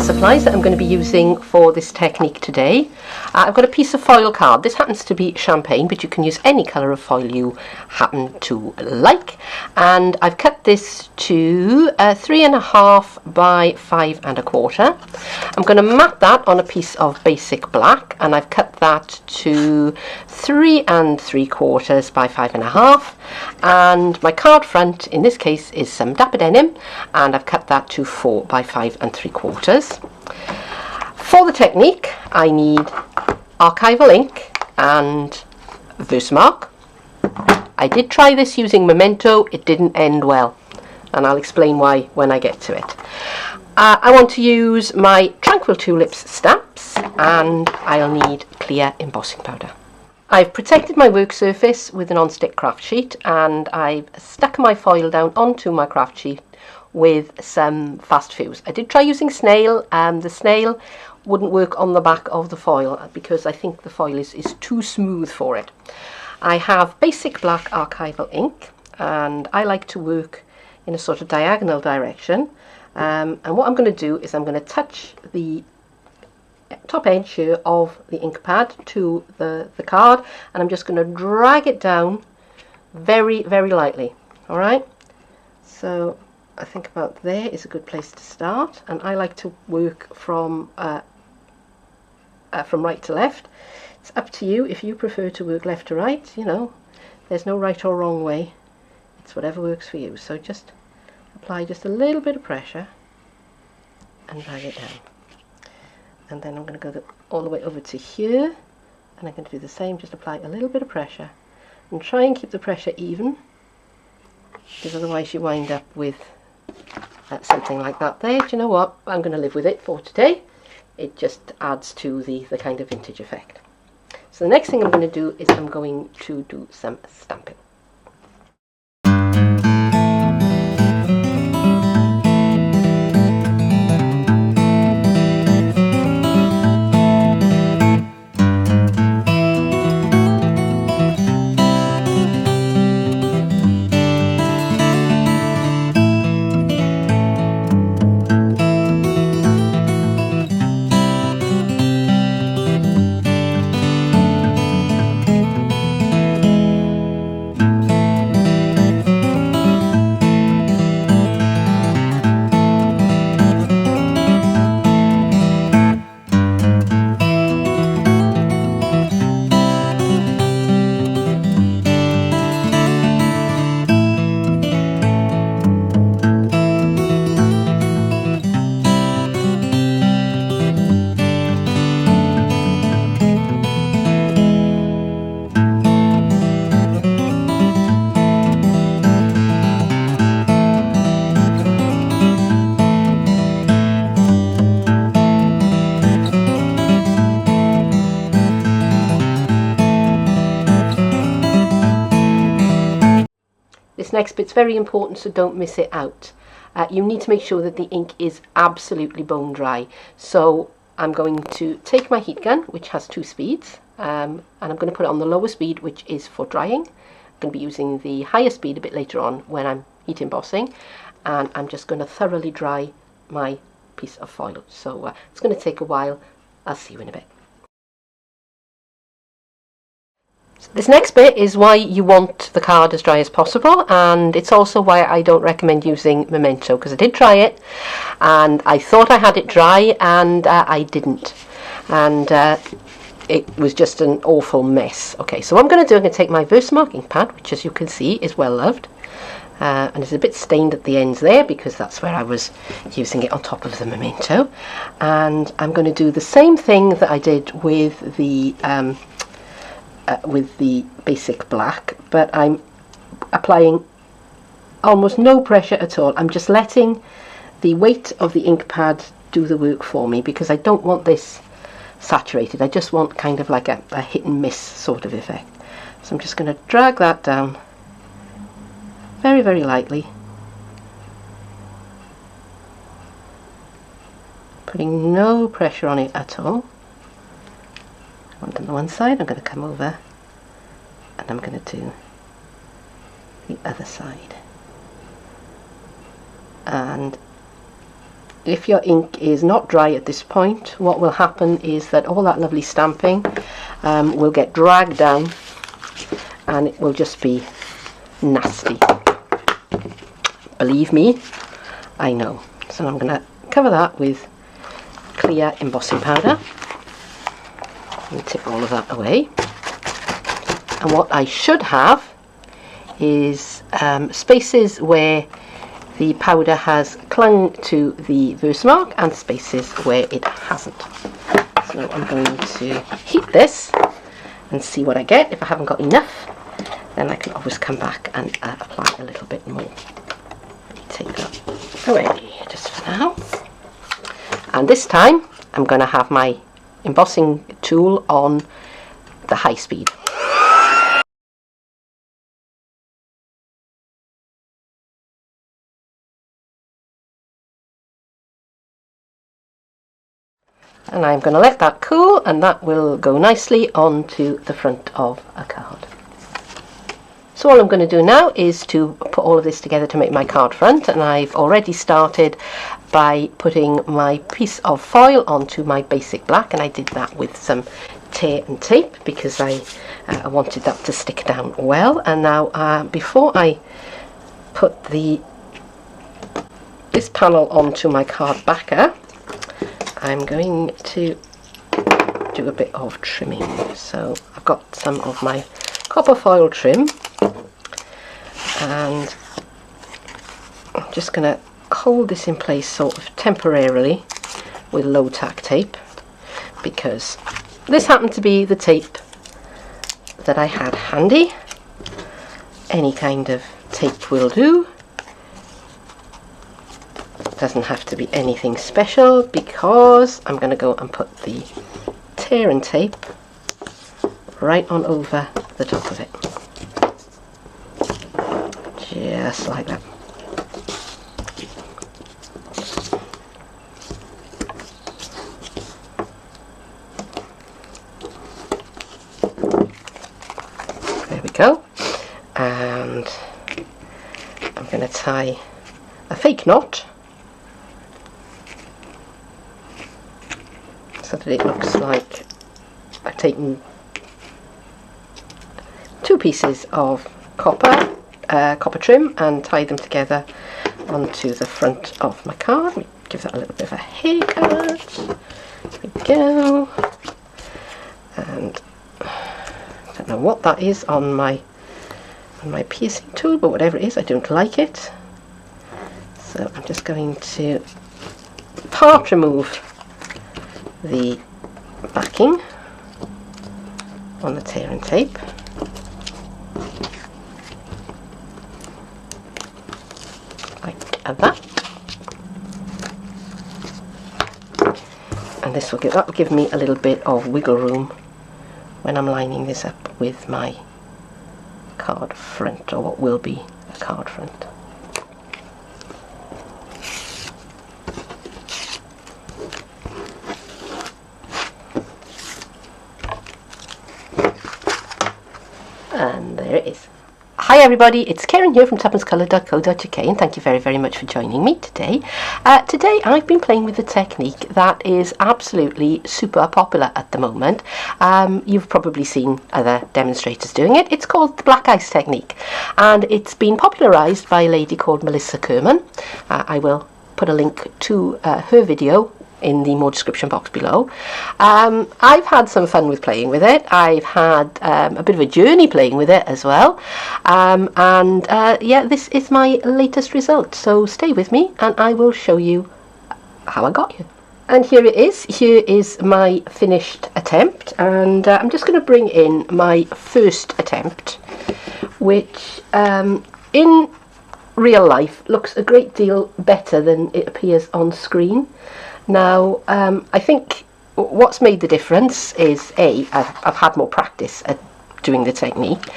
supplies that I'm going to be using for this technique today. I've got a piece of foil card. This happens to be champagne, but you can use any colour of foil you happen to like. And I've cut this to 3.5 by 5 1/4. I'm going to mat that on a piece of basic black, and I've cut that to 3 3/4 by 5 1/2. And my card front in this case is some dapper denim, and I've cut that to 4 by 5 3/4. For the technique I need archival ink and Versamark. I did try this using Memento, it didn't end well, and I'll explain why when I get to it. I want to use my Tranquil Tulips stamps, and I'll need clear embossing powder. I've protected my work surface with a non-stick craft sheet, and I've stuck my foil down onto my craft sheet with some fast fuse. I did try using snail, and the snail wouldn't work on the back of the foil because I think the foil is too smooth for it. I have basic black archival ink, and I like to work in a sort of diagonal direction, and what I'm going to do is I'm going to touch the top edge here of the ink pad to the card, and I'm just going to drag it down very, very lightly. Alright, so I think about there is a good place to start, and I like to work from right to left. It's up to you if you prefer to work left to right. You know, there's no right or wrong way, it's whatever works for you. So just apply just a little bit of pressure and drag it down, and then I'm going to go all the way over to here, and I'm going to do the same, just apply a little bit of pressure and try and keep the pressure even, because otherwise you wind up with something like that there. Do you know what, I'm going to live with it for today. It just adds to the kind of vintage effect. So the next thing I'm going to do is I'm going to do some stamping. This next bit's very important, so don't miss it out. You need to make sure that the ink is absolutely bone dry. So I'm going to take my heat gun, which has 2 speeds, and I'm going to put it on the lower speed, which is for drying. I'm going to be using the higher speed a bit later on when I'm heat embossing, and I'm just going to thoroughly dry my piece of foil. So it's going to take a while. I'll see you in a bit. This next bit is why you want the card as dry as possible, and it's also why I don't recommend using Memento, because I did try it and I thought I had it dry, and I didn't, and it was just an awful mess. Okay, so what I'm going to do, I'm going to take my Versamark ink pad, which as you can see is well loved, and it's a bit stained at the ends there because that's where I was using it on top of the Memento, and I'm going to do the same thing that I did with the basic black, but I'm applying almost no pressure at all. I'm just letting the weight of the ink pad do the work for me, because I don't want this saturated. I just want kind of like a hit and miss sort of effect. So I'm just going to drag that down very, very lightly, putting no pressure on it at all. On the one side, I'm going to come over and I'm going to do the other side, and if your ink is not dry at this point, what will happen is that all that lovely stamping will get dragged down and it will just be nasty. Believe me, I know. So I'm going to cover that with clear embossing powder and tip all of that away. And what I should have is spaces where the powder has clung to the versemark and spaces where it hasn't. So I'm going to heat this and see what I get. If I haven't got enough, then I can always come back and apply a little bit more. Take that away just for now. And this time I'm going to have my embossing tool on the high speed. And I'm going to let that cool, and that will go nicely onto the front of a card. So all I'm going to do now is to put all of this together to make my card front, and I've already started by putting my piece of foil onto my basic black, and I did that with some tear and tape because I wanted that to stick down well. And now before I put this panel onto my card backer, I'm going to do a bit of trimming. So I've got some of my copper foil trim, and I'm just going to hold this in place sort of temporarily with low tack tape, because this happened to be the tape that I had handy. Any kind of tape will do. Doesn't have to be anything special, because I'm going to go and put the tear and tape right on over the top of it, just like that. There we go. And I'm going to tie a fake knot so that it looks like I've taken two pieces of copper trim and tied them together onto the front of my card. Give that a little bit of a haircut. There we go. And I don't know what that is on my piercing tool, but whatever it is, I don't like it. So I'm just going to part remove the backing on the tear and tape. Like that. And this will give me a little bit of wiggle room when I'm lining this up with my card front, or what will be a card front. And there it is. Hi everybody, it's Keren here from tuppencecoloured.co.uk, and thank you very, very much for joining me today. Today I've been playing with a technique that is absolutely super popular at the moment. You've probably seen other demonstrators doing it. It's called the black ice technique, and it's been popularised by a lady called Melissa Kerman. I will put a link to her video in the more description box below. I've had some fun with playing with it. I've had a bit of a journey playing with it as well, yeah, this is my latest result, so stay with me and I will show you how I got here. And here it is. Here is my finished attempt, and I'm just going to bring in my first attempt, which in real life looks a great deal better than it appears on screen. Now, I think what's made the difference is I've had more practice at doing the technique,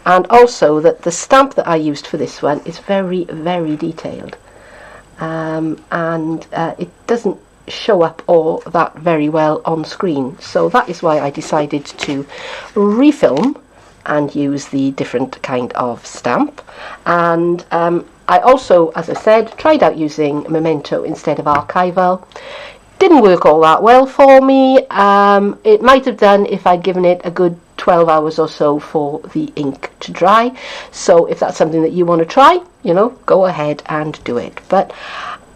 and also that the stamp that I used for this one is very, very detailed, and it doesn't show up all that very well on screen. So that is why I decided to refilm and use the different kind of stamp. And I also, as I said, tried out using Memento instead of Archival. Didn't work all that well for me. It might have done if I'd given it a good 12 hours or so for the ink to dry. So if that's something that you want to try, you know, go ahead and do it. But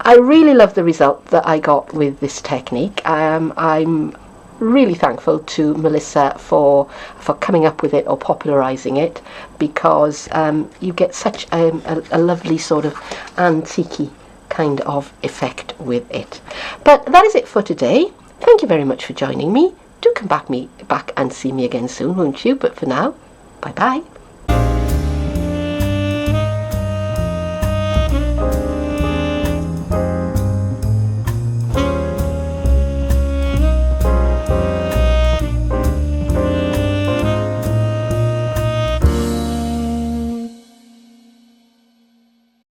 I really love the result that I got with this technique. I'm really thankful to Melissa for coming up with it or popularising it, because you get such a lovely sort of antique kind of effect with it. But that is it for today. Thank you very much for joining me. Do come back and see me again soon, won't you? But for now, bye bye.